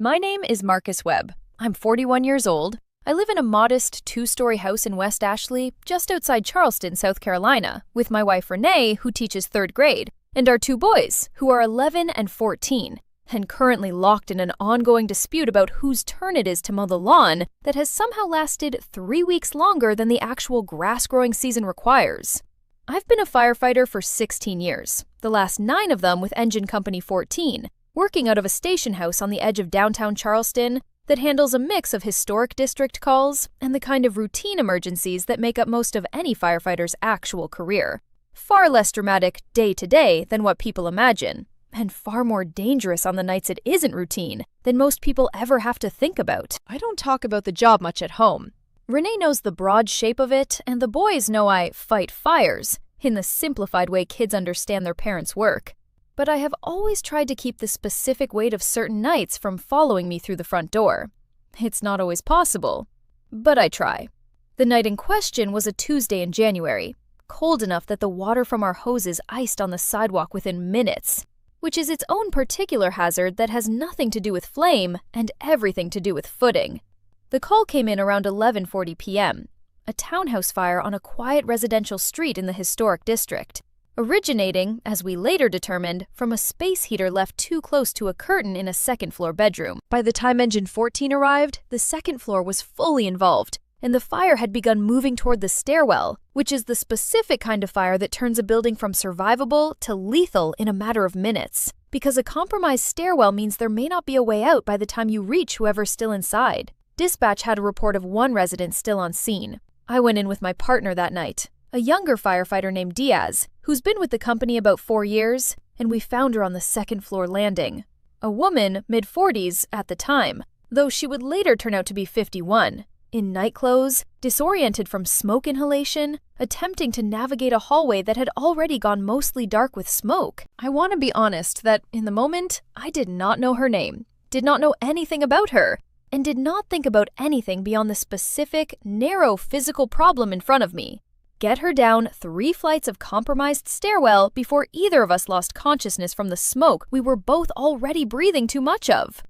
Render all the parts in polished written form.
My name is Marcus Webb. I'm 41 years old. I live in a modest two-story house in West Ashley, just outside Charleston, South Carolina, with my wife Renee, who teaches third grade, and our two boys, who are 11 and 14, and currently locked in an ongoing dispute about whose turn it is to mow the lawn that has somehow lasted 3 weeks longer than the actual grass-growing season requires. I've been a firefighter for 16 years, the last 9 of them with Engine Company 14, working out of a station house on the edge of downtown Charleston that handles a mix of historic district calls and the kind of routine emergencies that make up most of any firefighter's actual career. Far less dramatic day-to-day than what people imagine, and far more dangerous on the nights it isn't routine than most people ever have to think about. I don't talk about the job much at home. Renee knows the broad shape of it, and the boys know I fight fires, in the simplified way kids understand their parents' work. But I have always tried to keep the specific weight of certain nights from following me through the front door. It's not always possible, but I try. The night in question was a Tuesday in January, cold enough that the water from our hoses iced on the sidewalk within minutes, which is its own particular hazard that has nothing to do with flame and everything to do with footing. The call came in around 11:40 p.m., a townhouse fire on a quiet residential street in the historic district, originating, as we later determined, from a space heater left too close to a curtain in a second-floor bedroom. By the time Engine 14 arrived, the second floor was fully involved, and the fire had begun moving toward the stairwell, which is the specific kind of fire that turns a building from survivable to lethal in a matter of minutes, because a compromised stairwell means there may not be a way out by the time you reach whoever's still inside. Dispatch had a report of one resident still on scene. I went in with my partner that night, a younger firefighter named Diaz, who's been with the company about 4 years, and we found her on the second-floor landing. A woman, mid-40s at the time, though she would later turn out to be 51, in night clothes, disoriented from smoke inhalation, attempting to navigate a hallway that had already gone mostly dark with smoke. I want to be honest that, in the moment, I did not know her name, did not know anything about her, and did not think about anything beyond the specific, narrow physical problem in front of me. Get her down 3 flights of compromised stairwell before either of us lost consciousness from the smoke we were both already breathing too much of.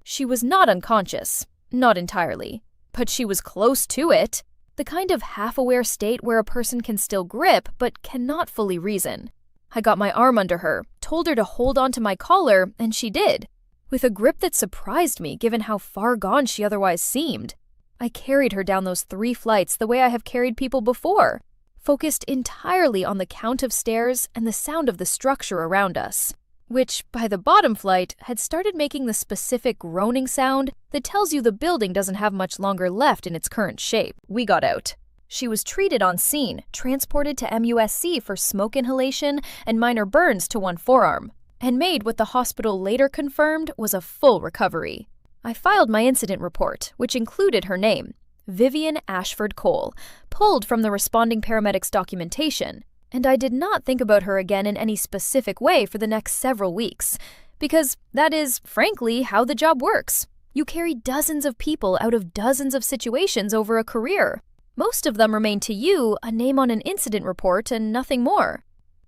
She was not unconscious, not entirely, but she was close to it, the kind of half-aware state where a person can still grip but cannot fully reason. I got my arm under her, told her to hold on to my collar, and she did, with a grip that surprised me given how far gone she otherwise seemed. I carried her down those 3 flights the way I have carried people before, focused entirely on the count of stairs and the sound of the structure around us, which, by the bottom flight, had started making the specific groaning sound that tells you the building doesn't have much longer left in its current shape. We got out. She was treated on scene, transported to MUSC for smoke inhalation and minor burns to one forearm, and made what the hospital later confirmed was a full recovery. I filed my incident report, which included her name, Vivian Ashford-Cole, pulled from the responding paramedics' documentation, and I did not think about her again in any specific way for the next several weeks, because that is, frankly, how the job works. You carry dozens of people out of dozens of situations over a career. Most of them remain to you a name on an incident report and nothing more.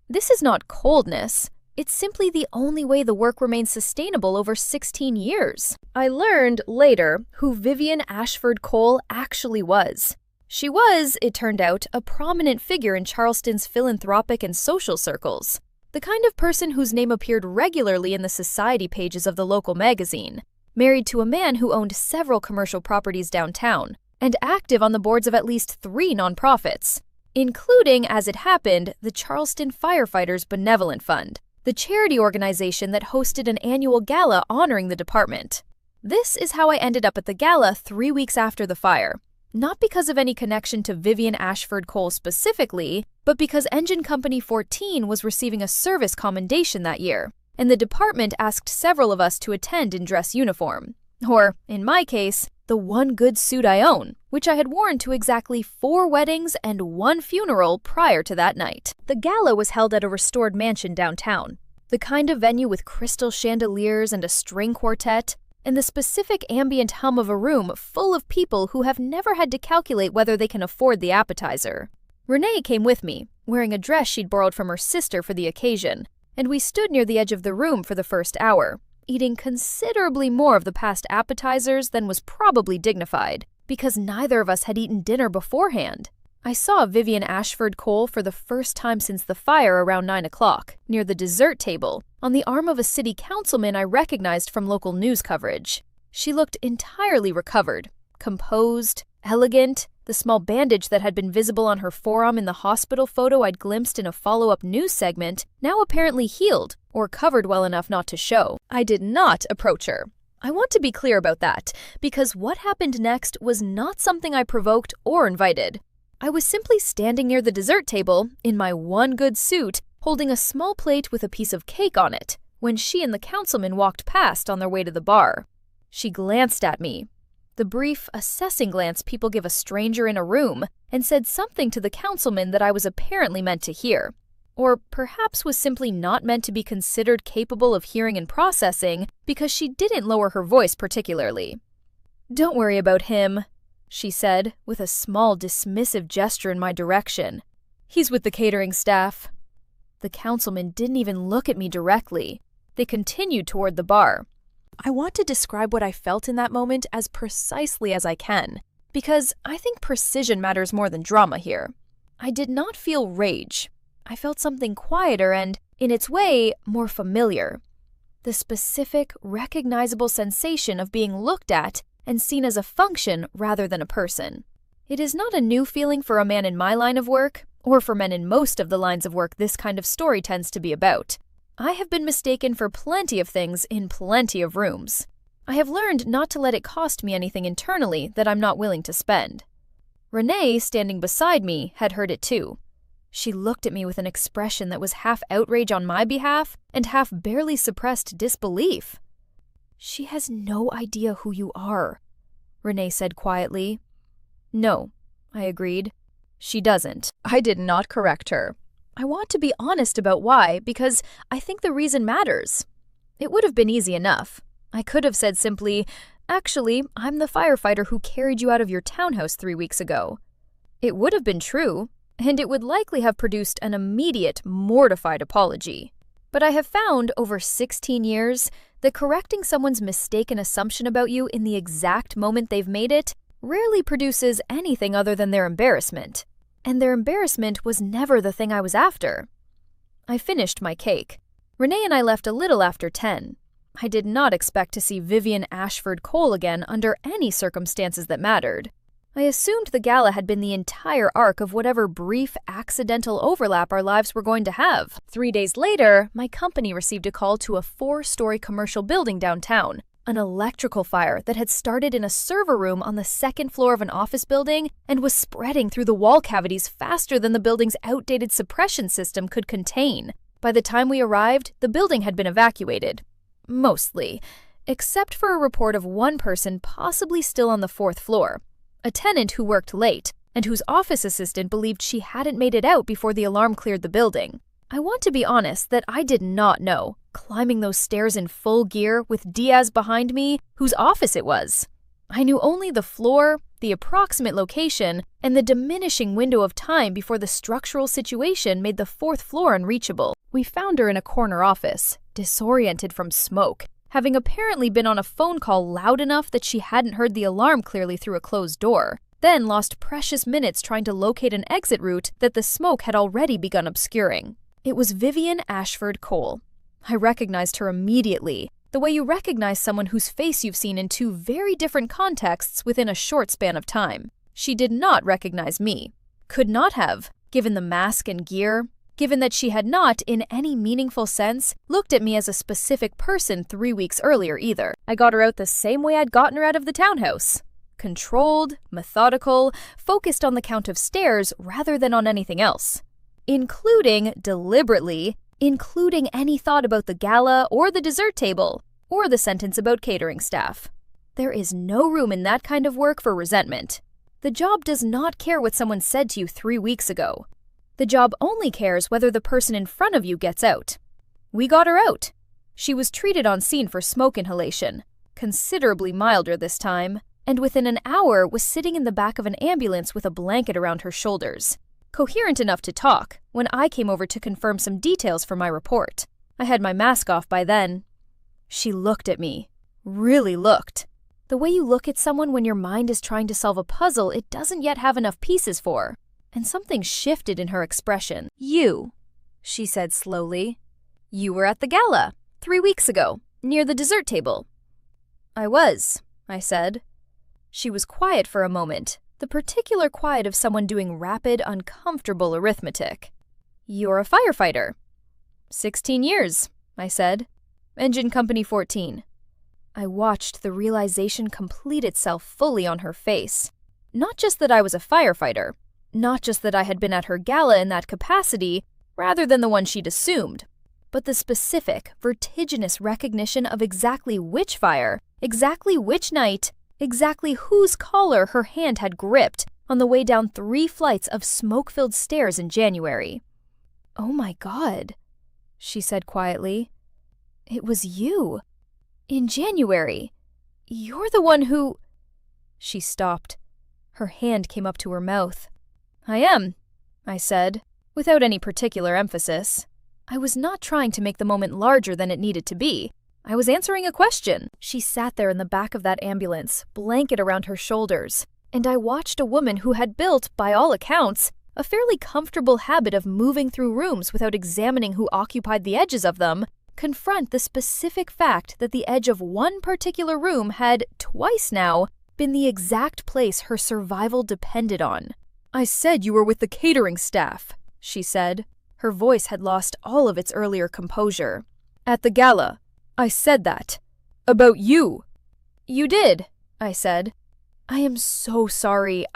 This is not coldness. It's simply the only way the work remains sustainable over 16 years. I learned later who Vivian Ashford-Cole actually was. She was, it turned out, a prominent figure in Charleston's philanthropic and social circles, the kind of person whose name appeared regularly in the society pages of the local magazine, married to a man who owned several commercial properties downtown, and active on the boards of at least 3 nonprofits, including, as it happened, the Charleston Firefighters Benevolent Fund, the charity organization that hosted an annual gala honoring the department. This is how I ended up at the gala 3 weeks after the fire, not because of any connection to Vivian Ashford-Cole specifically, but because Engine Company 14 was receiving a service commendation that year, and the department asked several of us to attend in dress uniform, or, in my case, the one good suit I own, which I had worn to exactly 4 weddings and 1 funeral prior to that night. The gala was held at a restored mansion downtown, the kind of venue with crystal chandeliers and a string quartet, and the specific ambient hum of a room full of people who have never had to calculate whether they can afford the appetizer. Renee came with me, wearing a dress she'd borrowed from her sister for the occasion, and we stood near the edge of the room for the first hour, eating considerably more of the past appetizers than was probably dignified, because neither of us had eaten dinner beforehand. I saw Vivian Ashford-Cole for the first time since the fire around 9 o'clock, near the dessert table, on the arm of a city councilman I recognized from local news coverage. She looked entirely recovered, composed, elegant. The small bandage that had been visible on her forearm in the hospital photo I'd glimpsed in a follow-up news segment, now apparently healed, or covered well enough not to show. I did not approach her. I want to be clear about that, because what happened next was not something I provoked or invited. I was simply standing near the dessert table, in my one good suit, holding a small plate with a piece of cake on it, when she and the councilman walked past on their way to the bar. She glanced at me, the brief, assessing glance people give a stranger in a room, and said something to the councilman that I was apparently meant to hear, or perhaps was simply not meant to be considered capable of hearing and processing because she didn't lower her voice particularly. "Don't worry about him," she said, with a small dismissive gesture in my direction. "He's with the catering staff." The councilman didn't even look at me directly. They continued toward the bar. I want to describe what I felt in that moment as precisely as I can, because I think precision matters more than drama here. I did not feel rage. I felt something quieter and, in its way, more familiar. The specific, recognizable sensation of being looked at and seen as a function rather than a person. It is not a new feeling for a man in my line of work, or for men in most of the lines of work this kind of story tends to be about. I have been mistaken for plenty of things in plenty of rooms. I have learned not to let it cost me anything internally that I'm not willing to spend. Renee, standing beside me, had heard it too. She looked at me with an expression that was half outrage on my behalf and half barely suppressed disbelief. "She has no idea who you are," Renee said quietly. "No," I agreed. "She doesn't." I did not correct her. I want to be honest about why, because I think the reason matters. It would have been easy enough. I could have said simply, "Actually, I'm the firefighter who carried you out of your townhouse 3 weeks ago." It would have been true, and it would likely have produced an immediate, mortified apology. But I have found, over 16 years, that correcting someone's mistaken assumption about you in the exact moment they've made it rarely produces anything other than their embarrassment. And their embarrassment was never the thing I was after. I finished my cake. Renee and I left a little after 10. I did not expect to see Vivian Ashford-Cole again under any circumstances that mattered. I assumed the gala had been the entire arc of whatever brief, accidental overlap our lives were going to have. 3 days later, my company received a call to a 4-story commercial building downtown. An electrical fire that had started in a server room on the 2nd floor of an office building and was spreading through the wall cavities faster than the building's outdated suppression system could contain. By the time we arrived, the building had been evacuated. Mostly. Except for a report of one person possibly still on the 4th floor. A tenant who worked late, and whose office assistant believed she hadn't made it out before the alarm cleared the building. I want to be honest that I did not know, climbing those stairs in full gear with Diaz behind me, whose office it was. I knew only the floor, the approximate location, and the diminishing window of time before the structural situation made the 4th floor unreachable. We found her in a corner office, disoriented from smoke, having apparently been on a phone call loud enough that she hadn't heard the alarm clearly through a closed door, then lost precious minutes trying to locate an exit route that the smoke had already begun obscuring. It was Vivian Ashford-Cole. I recognized her immediately, the way you recognize someone whose face you've seen in 2 very different contexts within a short span of time. She did not recognize me. Could not have, given the mask and gear, given that she had not, in any meaningful sense, looked at me as a specific person 3 weeks earlier either. I got her out the same way I'd gotten her out of the townhouse. Controlled, methodical, focused on the count of stairs rather than on anything else. Including, deliberately, including any thought about the gala or the dessert table, or the sentence about catering staff. There is no room in that kind of work for resentment. The job does not care what someone said to you 3 weeks ago. The job only cares whether the person in front of you gets out. We got her out. She was treated on scene for smoke inhalation, considerably milder this time, and within an hour was sitting in the back of an ambulance with a blanket around her shoulders. Coherent enough to talk when I came over to confirm some details for my report. I had my mask off by then. She looked at me. Really looked. The way you look at someone when your mind is trying to solve a puzzle it doesn't yet have enough pieces for. And something shifted in her expression. You, she said slowly. You were at the gala 3 weeks ago, near the dessert table. I was, I said. She was quiet for a moment, the particular quiet of someone doing rapid, uncomfortable arithmetic. You're a firefighter. 16 years, I said. Engine company 14. I watched the realization complete itself fully on her face. Not just that I was a firefighter, not just that I had been at her gala in that capacity, rather than the one she'd assumed, but the specific, vertiginous recognition of exactly which fire, exactly which night, exactly whose collar her hand had gripped on the way down 3 flights of smoke-filled stairs in January. Oh my God, she said quietly. It was you. In January. You're the one who… She stopped. Her hand came up to her mouth. I am, I said, without any particular emphasis. I was not trying to make the moment larger than it needed to be. I was answering a question. She sat there in the back of that ambulance, blanket around her shoulders, and I watched a woman who had built, by all accounts, a fairly comfortable habit of moving through rooms without examining who occupied the edges of them, confront the specific fact that the edge of one particular room had, twice now, been the exact place her survival depended on. I said you were with the catering staff, she said. Her voice had lost all of its earlier composure. At the gala. I said that. About you. You did, I said. I am so sorry.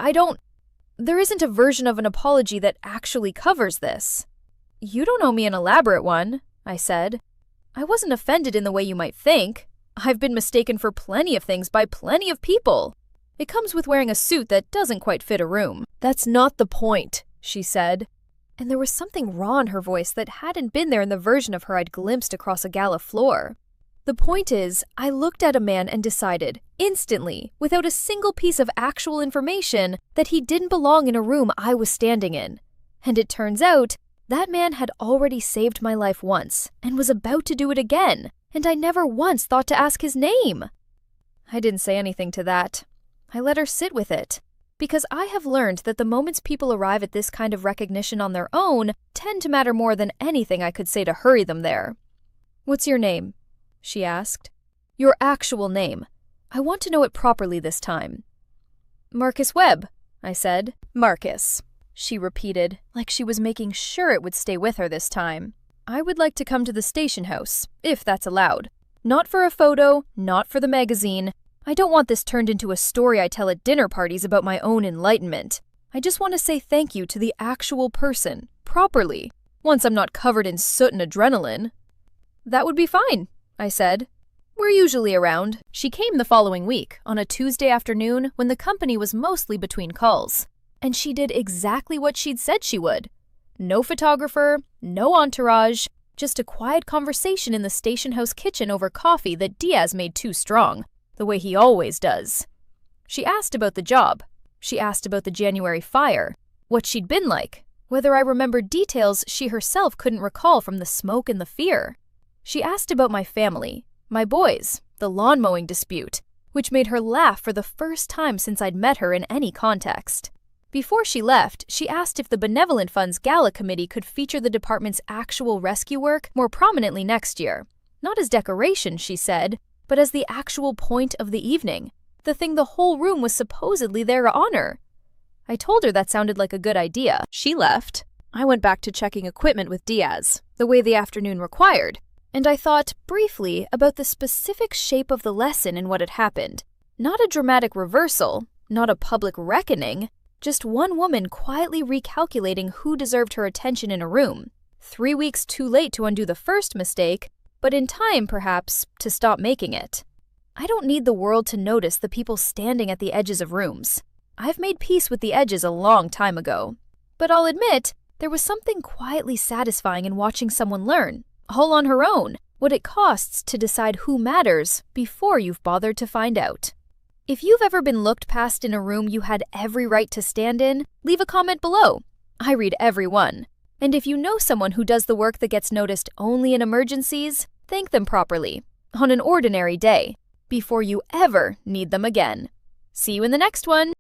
There isn't a version of an apology that actually covers this. You don't owe me an elaborate one, I said. I wasn't offended in the way you might think. I've been mistaken for plenty of things by plenty of people. It comes with wearing a suit that doesn't quite fit a room. That's not the point, she said. And there was something raw in her voice that hadn't been there in the version of her I'd glimpsed across a gala floor. The point is, I looked at a man and decided, instantly, without a single piece of actual information, that he didn't belong in a room I was standing in. And it turns out, that man had already saved my life once, and was about to do it again, and I never once thought to ask his name. I didn't say anything to that. I let her sit with it, because I have learned that the moments people arrive at this kind of recognition on their own tend to matter more than anything I could say to hurry them there. What's your name? She asked. Your actual name. I want to know it properly this time. Marcus Webb, I said. Marcus, she repeated, like she was making sure it would stay with her this time. I would like to come to the station house, if that's allowed. Not for a photo, not for the magazine. I don't want this turned into a story I tell at dinner parties about my own enlightenment. I just want to say thank you to the actual person, properly, once I'm not covered in soot and adrenaline. That would be fine, I said. We're usually around. She came the following week, on a Tuesday afternoon when the company was mostly between calls. And she did exactly what she'd said she would. No photographer, no entourage, just a quiet conversation in the station house kitchen over coffee that Diaz made too strong, the way he always does. She asked about the job. She asked about the January fire, what she'd been like, whether I remembered details she herself couldn't recall from the smoke and the fear. She asked about my family, my boys, the lawn mowing dispute, which made her laugh for the first time since I'd met her in any context. Before she left, she asked if the Benevolent Fund's Gala Committee could feature the department's actual rescue work more prominently next year. Not as decoration, she said, but as the actual point of the evening, the thing the whole room was supposedly there to honor. I told her that sounded like a good idea. She left. I went back to checking equipment with Diaz, the way the afternoon required, and I thought, briefly, about the specific shape of the lesson and what had happened. Not a dramatic reversal, not a public reckoning, just one woman quietly recalculating who deserved her attention in a room. 3 weeks too late to undo the first mistake, but in time, perhaps, to stop making it. I don't need the world to notice the people standing at the edges of rooms. I've made peace with the edges a long time ago. But I'll admit, there was something quietly satisfying in watching someone learn, all on her own, what it costs to decide who matters before you've bothered to find out. If you've ever been looked past in a room you had every right to stand in, leave a comment below. I read every one. And if you know someone who does the work that gets noticed only in emergencies, thank them properly. on an ordinary day, before you ever need them again. See you in the next one!